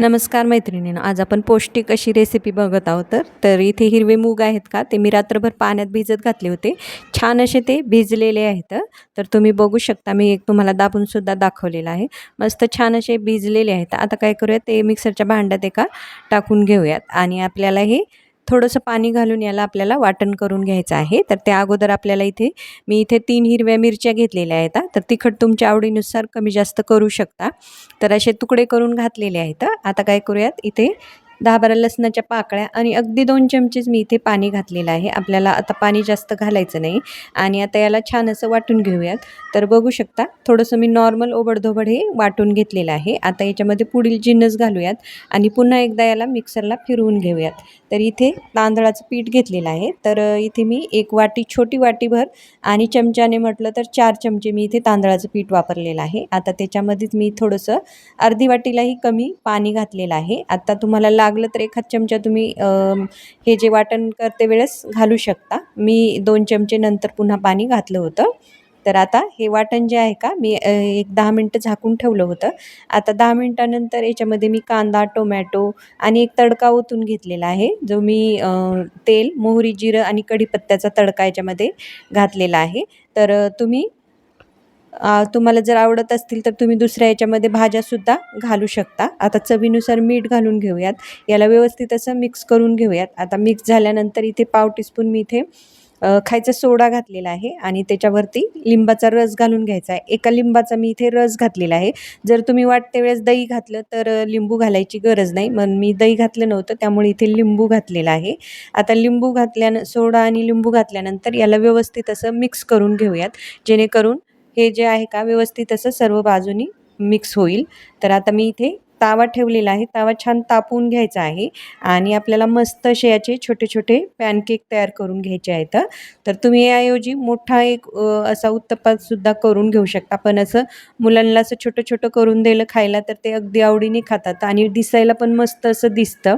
नमस्कार मैत्रिणींनो, आज आपण पौष्टिक अशी रेसिपी बघत आहोत. तर इथे हिरवे मूग आहेत का, ते मी रात्रभर पाण्यात भिजत घातले होते. छान असे ते भिजलेले आहेत. तर तुम्ही बघू शकता, मी एक तुम्हाला दाबून सुद्धा दाखवलेला आहे. मस्त छान असे भिजलेले आहेत. आता काय करूयात, ते मिक्सरच्या भांड्यात एका टाकून घेऊयात आणि आपल्याला हे थोडंसं पाणी घालून याला आपल्याला वाटण करून घ्यायचं आहे. तर त्या अगोदर आपल्याला मी इथे 3 हिरव्या मिरच्या घेतलेल्या आहेत. तर तिखट तुमच्या आवडीनुसार कमी जास्त करू शकता. तर असे तुकडे करून घातलेले आहेत. आता काय करूयात, इथे 10-12 लसणाच्या पाकळ्या आणि अगदी 2 चमचेच मी इथे पाणी घातलेलं आहे. आपल्याला आता पाणी जास्त घालायचं नाही आणि आता याला छान असं वाटून घेऊयात. तर बघू शकता, थोडंसं मी नॉर्मल ओबडधोबड हे वाटून घेतलेलं आहे. आता याच्यामध्ये पुढील जिन्नस घालूयात आणि पुन्हा एकदा याला मिक्सरला फिरवून घेऊयात. तर इथे तांदळाचं पीठ घेतलेलं आहे. तर इथे मी एक वाटी, छोटी वाटीभर आणि चमच्याने म्हटलं तर 4 चमचे मी इथे तांदळाचं पीठ वापरलेलं आहे. आता त्याच्यामध्येच मी थोडंसं अर्धी वाटीलाही कमी पाणी घातलेलं आहे. आता तुम्हाला लागलं तर एखाद चमचा तुम्ही हे जे वाटण करते वेळेस घालू शकता. मी 2 चमचे नंतर पुन्हा पाणी घातलं होतं. तर आता हे वाटण जे आहे का, मी एक 10 मिनटं झाकून ठेवलं होतं. आता 10 मिनटानंतर याच्यामध्ये मी कांदा, टोमॅटो आणि एक तडका ओतून घेतलेला आहे. जो मी तेल, मोहरी, जिरं आणि कढीपत्त्याचा तडका याच्यामध्ये घातलेला आहे. तर तुम्हाला जर आवडत असतील तर तुम्ही दुसऱ्या याच्यामध्ये भाज्यासुद्धा घालू शकता. आता चवीनुसार मीठ घालून घेऊयात. याला व्यवस्थित असं मिक्स करून घेऊयात. आता मिक्स झाल्यानंतर इथे पाव टीस्पून मी इथे खायचा सोडा घातलेला आहे आणि त्याच्यावरती लिंबाचा रस घालून घ्यायचा आहे. एका लिंबाचा मी इथे रस घातलेला आहे. जर तुम्ही वाटते वेळेस दही घातलं तर लिंबू घालायची गरज नाही. मग मी दही घातलं नव्हतं, त्यामुळे इथे लिंबू घातलेला आहे. आता लिंबू सोडा आणि लिंबू घातल्यानंतर याला व्यवस्थित असं मिक्स करून घेऊयात, जेणेकरून हे जे आहे का व्यवस्थित असं सर्व बाजूनी मिक्स होईल. तर आता मी इथे तावा ठेवलेला आहे. तावा छान तापवून घ्यायचा आहे आणि आपल्याला मस्त असे याचे छोटे-छोटे पॅनकेक तयार करून घ्यायचे आहेत. तर तुम्ही याऐवजी मोठा एक असा उत्तप्पासुद्धा करून घेऊ शकता. पण असं मुलांना असं छोटं-छोटं करून दिलं खायला तर ते अगदी आवडीने खातात आणि दिसायला पण मस्त असं दिसतं.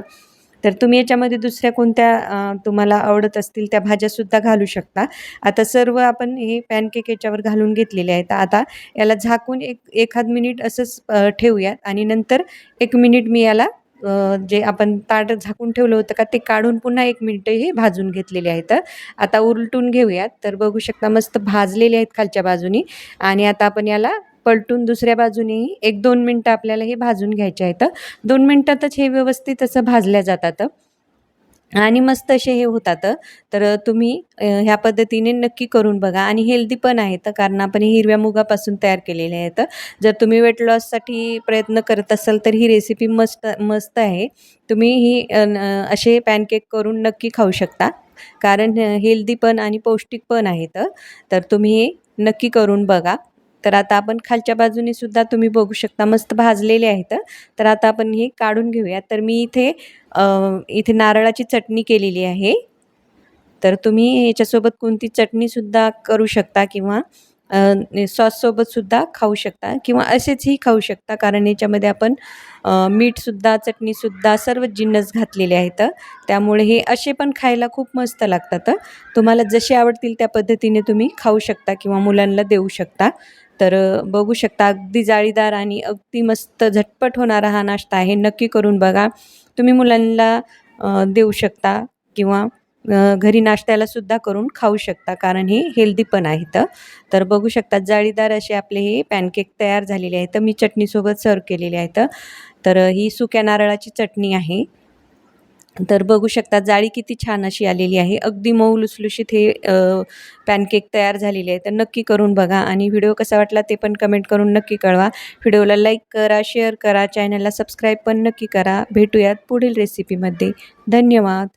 तर तुम्ही याच्यामध्ये दुसऱ्या कोणत्या तुम्हाला आवडत असतील त्या भाज्यासुद्धा घालू शकता. आता सर्व आपण हे पॅनकेक याच्यावर घालून घेतलेले आहेत. आता याला झाकून एखाद मिनिट असंच ठेवूयात आणि नंतर 1 मिनिट मी याला जे आपण ताट झाकून ठेवलं होतं का, ते काढून पुन्हा 1 मिनिट हे भाजून घेतलेले आहेत. आता उलटून घेऊयात. तर बघू शकता मस्त भाजलेले आहेत खालच्या बाजूनी आणि आता आपण याला पलटून दुसऱ्या बाजूनेही 1-2 मिनिटं आपल्याला हे भाजून घ्यायचे आहेत. 2 मिनिटातच हे व्यवस्थित असं भाजल्या जातात आणि मस्त असे हे होतात. तर तुम्ही ह्या पद्धतीने नक्की करून बघा आणि हेल्दी पण आहेत, कारण आपण हे हिरव्या मुगापासून तयार केलेले आहेत. जर तुम्ही वेट लॉससाठी प्रयत्न करत असाल तर ही रेसिपी मस्त मस्त आहे. तुम्ही ही असे पॅनकेक करून नक्की खाऊ शकता, कारण हेल्दी पण आणि पौष्टिक पण आहेत. तर तुम्ही हे नक्की करून बघा. तर आता आपण खालच्या बाजूने सुद्धा तुम्ही बघू शकता मस्त भाजलेले आहेत. तर आता आपण हे काढून घेऊया. तर मी इथे नारळाची चटणी केलेली आहे. तर तुम्ही याच्यासोबत कोणती चटणीसुद्धा करू शकता किंवा सॉससोबतसुद्धा खाऊ शकता किंवा असेचही खाऊ शकता, कारण याच्यामध्ये आपण मीठसुद्धा, चटणीसुद्धा सर्व जिन्नस घातलेले आहेत. त्यामुळे हे असे पण खायला खूप मस्त लागतात. तुम्हाला जसे आवडतील त्या पद्धतीने तुम्ही खाऊ शकता किंवा मुलांना देऊ शकता. तर बघू शकता अगदी जाळीदार आणि अगदी मस्त झटपट होणारा हा नाश्ता आहे. नक्की करून बघा. तुम्ही मुलांना देऊ शकता किंवा घरी नाश्त्याला सुद्धा करून खाऊ शकता, कारण हे हेल्दी पण आहेत. तर बघू शकता जाळीदार असे आपले हे पॅनकेक तयार झालेले आहेत. मी चटणीसोबत सर्व्ह केलेले आहेत. तर ही सुक्या नारळाची चटणी आहे. तर बघू शकता जाळी किती छान अशी आलेली आहे. अगदी मऊ लुसलुशीत हे पॅनकेक तयार झालेले आहे. तर नक्की करून बघा आणि व्हिडिओ कसा वाटला ते पण कमेंट करून नक्की कळवा. व्हिडिओला लाईक करा, शेअर करा, चॅनलला सबस्क्राईब पण नक्की करा. भेटूयात पुढील रेसिपीमध्ये. धन्यवाद.